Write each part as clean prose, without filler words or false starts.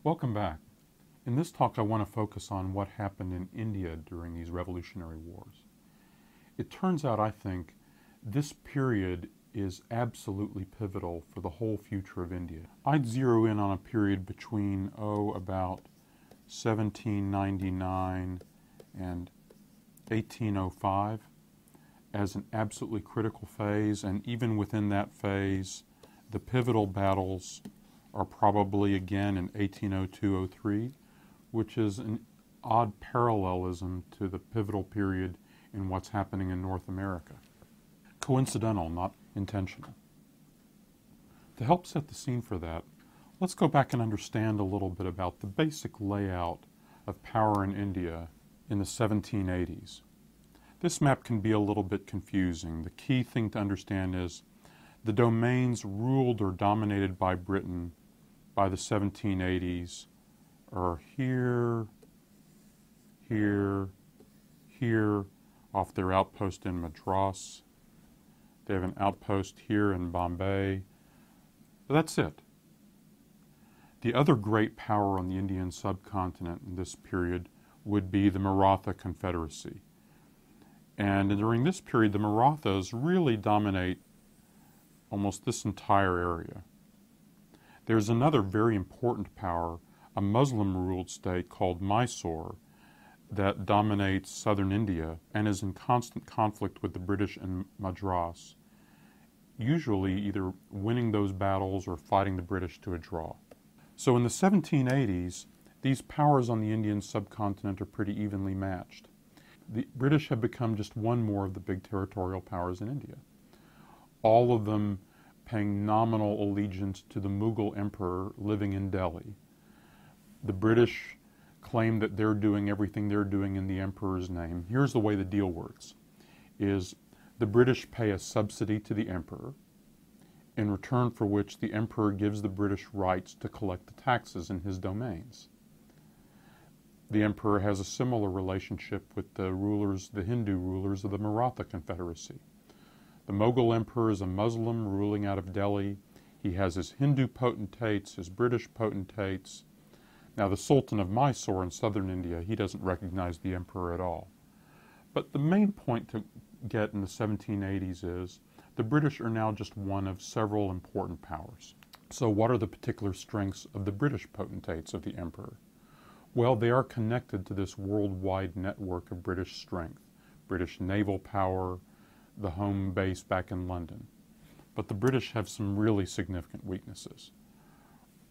Welcome back. In this talk I want to focus on what happened in India during these revolutionary wars. It turns out, I think, this period is absolutely pivotal for the whole future of India. I'd zero in on a period between, about 1799 and 1805 as an absolutely critical phase, and even within that phase, the pivotal battles are probably again in 1802-03, which is an odd parallelism to the pivotal period in what's happening in North America. Coincidental, not intentional. To help set the scene for that, let's go back and understand a little bit about the basic layout of power in India in the 1780s. This map can be a little bit confusing. The key thing to understand is the domains ruled or dominated by Britain by the 1780s are here, here, here, off their outpost in Madras. They have an outpost here in Bombay. But that's it. The other great power on the Indian subcontinent in this period would be the Maratha Confederacy. And during this period, the Marathas really dominate almost this entire area. There's another very important power, a Muslim-ruled state called Mysore, that dominates southern India and is in constant conflict with the British in Madras, usually either winning those battles or fighting the British to a draw. So in the 1780s, these powers on the Indian subcontinent are pretty evenly matched. The British have become just one more of the big territorial powers in India, all of them paying nominal allegiance to the Mughal emperor living in Delhi. The British claim that they're doing everything they're doing in the emperor's name. Here's the way the deal works, is the British pay a subsidy to the emperor, in return for which the emperor gives the British rights to collect the taxes in his domains. The emperor has a similar relationship with the Hindu rulers of the Maratha Confederacy. The Mughal emperor is a Muslim ruling out of Delhi. He has his Hindu potentates, his British potentates. Now the Sultan of Mysore in southern India, he doesn't recognize the emperor at all. But the main point to get in the 1780s is the British are now just one of several important powers. So what are the particular strengths of the British potentates of the emperor? Well, they are connected to this worldwide network of British strength, British naval power, the home base back in London. But the British have some really significant weaknesses.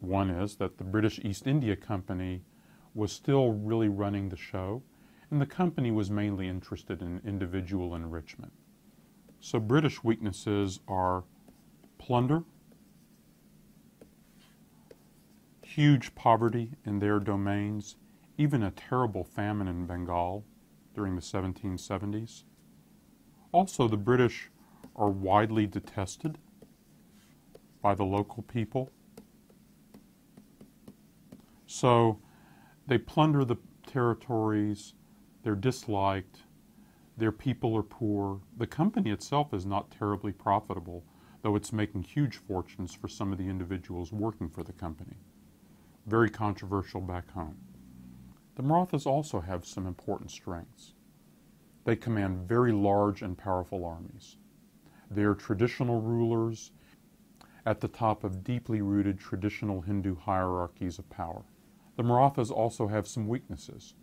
One is that the British East India Company was still really running the show, and the company was mainly interested in individual enrichment. So British weaknesses are plunder, huge poverty in their domains, even a terrible famine in Bengal during the 1770s. Also, the British are widely detested by the local people. So they plunder the territories, they're disliked, their people are poor. The company itself is not terribly profitable, though it's making huge fortunes for some of the individuals working for the company. Very controversial back home. The Marathas also have some important strengths. They command very large and powerful armies. They are traditional rulers at the top of deeply rooted traditional Hindu hierarchies of power. The Marathas also have some weaknesses.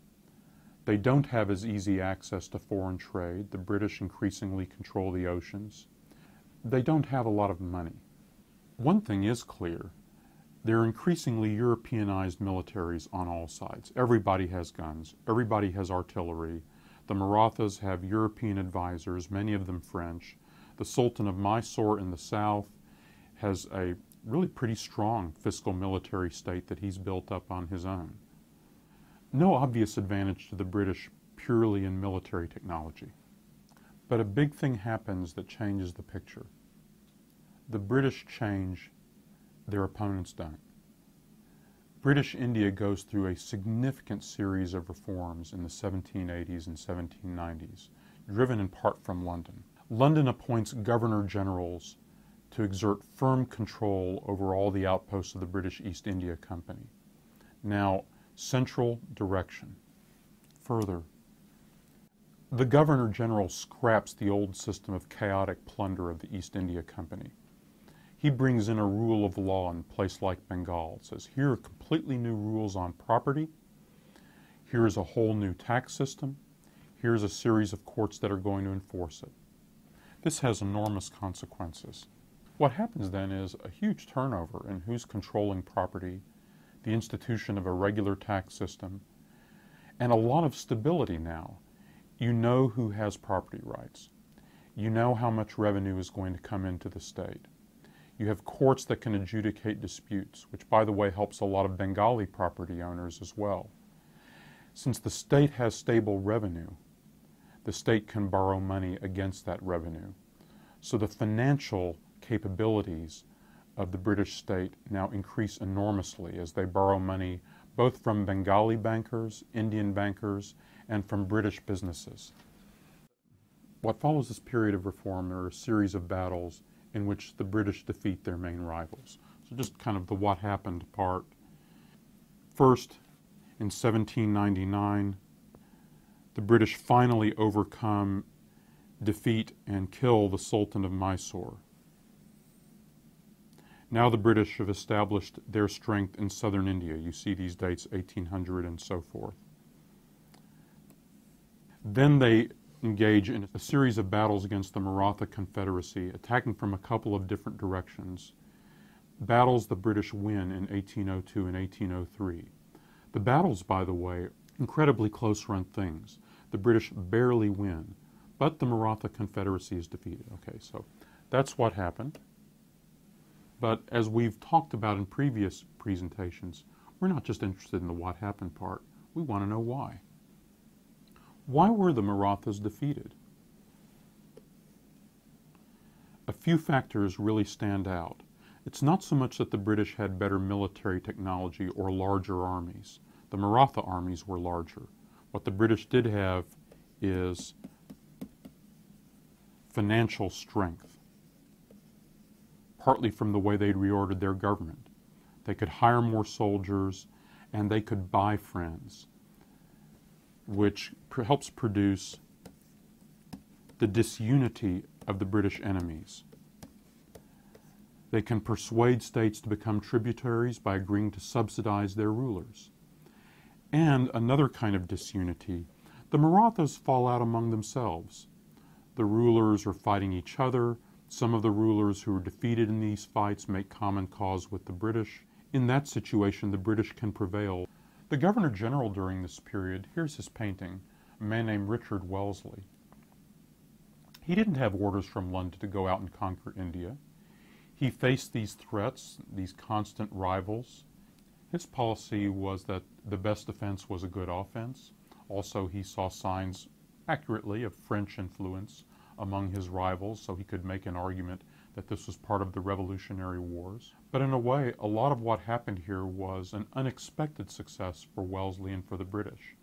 They don't have as easy access to foreign trade. The British increasingly control the oceans. They don't have a lot of money. One thing is clear. There are increasingly Europeanized militaries on all sides. Everybody has guns. Everybody has artillery. The Marathas have European advisors, many of them French. The Sultan of Mysore in the south has a really pretty strong fiscal military state that he's built up on his own. No obvious advantage to the British purely in military technology. But a big thing happens that changes the picture. The British change, their opponents don't. British India goes through a significant series of reforms in the 1780s and 1790s, driven in part from London. London appoints governor-generals to exert firm control over all the outposts of the British East India Company. Now, central direction. Further, the Governor General scraps the old system of chaotic plunder of the East India Company. He brings in a rule of law in a place like Bengal. It says, here are completely new rules on property. Here's a whole new tax system. Here's a series of courts that are going to enforce it. This has enormous consequences. What happens then is a huge turnover in who's controlling property, the institution of a regular tax system, and a lot of stability now. You know who has property rights. You know how much revenue is going to come into the state. You have courts that can adjudicate disputes, which, by the way, helps a lot of Bengali property owners as well. Since the state has stable revenue, the state can borrow money against that revenue. So the financial capabilities of the British state now increase enormously as they borrow money both from Bengali bankers, Indian bankers, and from British businesses. What follows this period of reform are a series of battles in which the British defeat their main rivals. So just kind of the what happened part. First, in 1799, the British finally overcome, defeat, and kill the Sultan of Mysore. Now the British have established their strength in southern India. You see these dates, 1800 and so forth. Then they engage in a series of battles against the Maratha Confederacy, attacking from a couple of different directions. Battles the British win in 1802 and 1803. The battles, by the way, incredibly close-run things. The British barely win, but the Maratha Confederacy is defeated. Okay, so that's what happened. But as we've talked about in previous presentations, we're not just interested in the what happened part. We want to know why. Why were the Marathas defeated? A few factors really stand out. It's not so much that the British had better military technology or larger armies. The Maratha armies were larger. What the British did have is financial strength, partly from the way they'd reordered their government. They could hire more soldiers and they could buy friends, which helps produce the disunity of the British enemies. They can persuade states to become tributaries by agreeing to subsidize their rulers. And another kind of disunity, the Marathas fall out among themselves. The rulers are fighting each other. Some of the rulers who are defeated in these fights make common cause with the British. In that situation, the British can prevail. The Governor General during this period, here's his painting, a man named Richard Wellesley. He didn't have orders from London to go out and conquer India. He faced these threats, these constant rivals. His policy was that the best defense was a good offense. Also, he saw signs accurately of French influence among his rivals, so he could make an argument that this was part of the Revolutionary Wars. But in a way, a lot of what happened here was an unexpected success for Wellesley and for the British.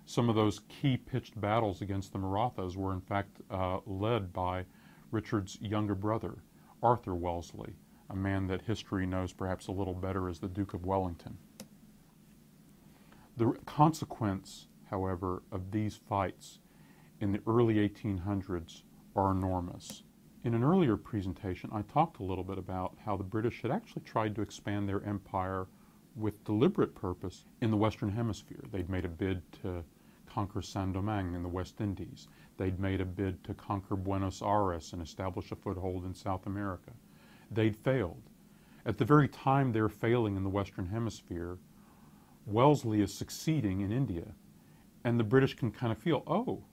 Some of those key pitched battles against the Marathas were in fact led by Richard's younger brother, Arthur Wellesley, a man that history knows perhaps a little better as the Duke of Wellington. The consequence, however, of these fights in the early 1800s are enormous. In an earlier presentation, I talked a little bit about how the British had actually tried to expand their empire with deliberate purpose in the Western Hemisphere. They'd made a bid to conquer Saint-Domingue in the West Indies. They'd made a bid to conquer Buenos Aires and establish a foothold in South America. They'd failed. At the very time they're failing in the Western Hemisphere, Wellesley is succeeding in India. And the British can kind of feel, oh,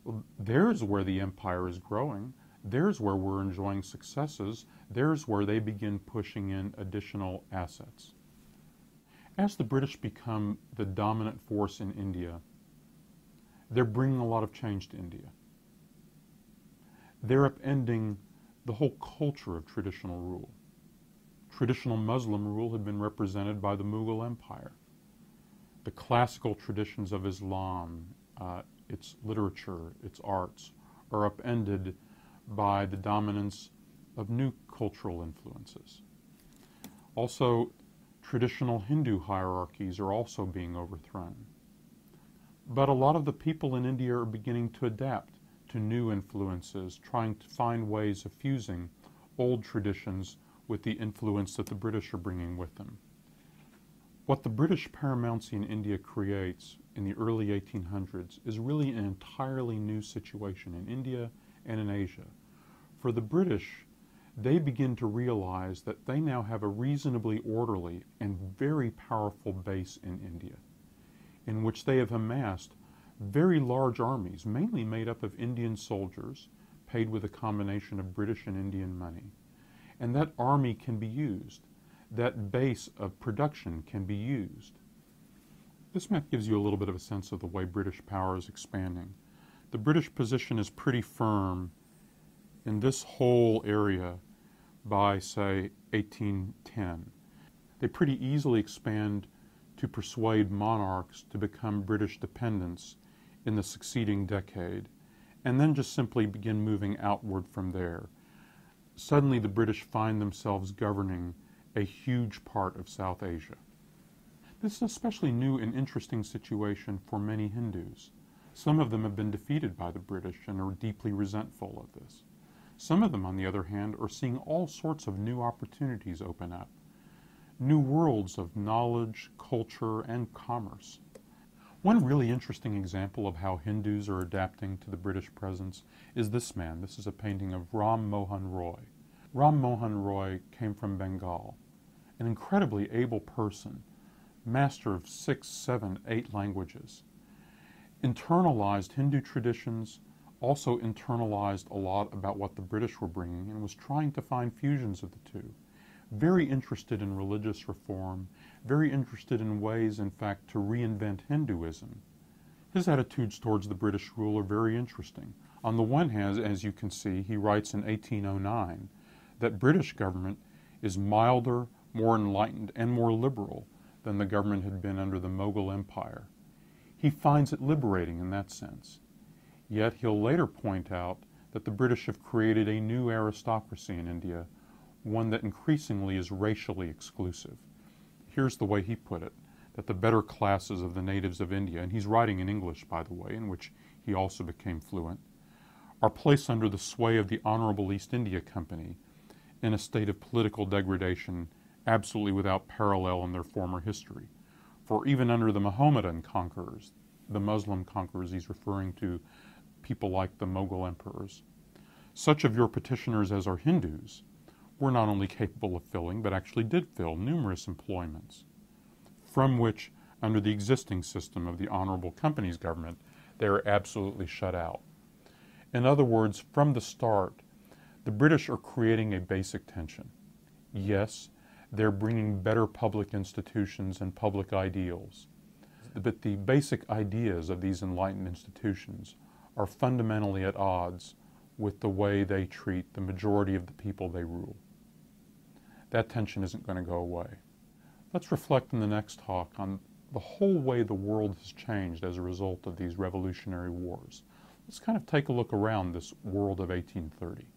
well, there's where the empire is growing. There's where we're enjoying successes. There's where they begin pushing in additional assets. As the British become the dominant force in India, they're bringing a lot of change to India. They're upending the whole culture of traditional rule. Traditional Muslim rule had been represented by the Mughal Empire. The classical traditions of Islam, its literature, its arts, are upended by the dominance of new cultural influences. Also, Traditional Hindu hierarchies are also being overthrown. But a lot of the people in India are beginning to adapt to new influences, trying to find ways of fusing old traditions with the influence that the British are bringing with them. What the British paramountcy in India creates in the early 1800s is really an entirely new situation in India and in Asia. For the British, they begin to realize that they now have a reasonably orderly and very powerful base in India, in which they have amassed very large armies, mainly made up of Indian soldiers, paid with a combination of British and Indian money. And that army can be used. That base of production can be used. This map gives you a little bit of a sense of the way British power is expanding. The British position is pretty firm in this whole area by, say, 1810. They pretty easily expand to persuade monarchs to become British dependents in the succeeding decade, and then just simply begin moving outward from there. Suddenly the British find themselves governing a huge part of South Asia. This is an especially new and interesting situation for many Hindus. Some of them have been defeated by the British and are deeply resentful of this. Some of them, on the other hand, are seeing all sorts of new opportunities open up, new worlds of knowledge, culture, and commerce. One really interesting example of how Hindus are adapting to the British presence is this man. This is a painting of Ram Mohan Roy. Ram Mohan Roy came from Bengal, an incredibly able person, master of 6, 7, 8 languages. Internalized Hindu traditions, also internalized a lot about what the British were bringing, and was trying to find fusions of the two. Very interested in religious reform, very interested in ways, in fact, to reinvent Hinduism. His attitudes towards the British rule are very interesting. On the one hand, as you can see, he writes in 1809 that British government is milder, more enlightened, and more liberal than the government had been under the Mughal Empire. He finds it liberating in that sense. Yet he'll later point out that the British have created a new aristocracy in India, one that increasingly is racially exclusive. Here's the way he put it, that the better classes of the natives of India, and he's writing in English, by the way, in which he also became fluent, are placed under the sway of the Honorable East India Company in a state of political degradation absolutely without parallel in their former history. For even under the Mohammedan conquerors, the Muslim conquerors he's referring to, people like the Mughal emperors, such of your petitioners as are Hindus were not only capable of filling, but actually did fill numerous employments, from which, under the existing system of the Honorable Company's government, they are absolutely shut out. In other words, from the start, the British are creating a basic tension. Yes, they're bringing better public institutions and public ideals, but the basic ideas of these enlightened institutions are fundamentally at odds with the way they treat the majority of the people they rule. That tension isn't going to go away. Let's reflect in the next talk on the whole way the world has changed as a result of these revolutionary wars. Let's kind of take a look around this world of 1830.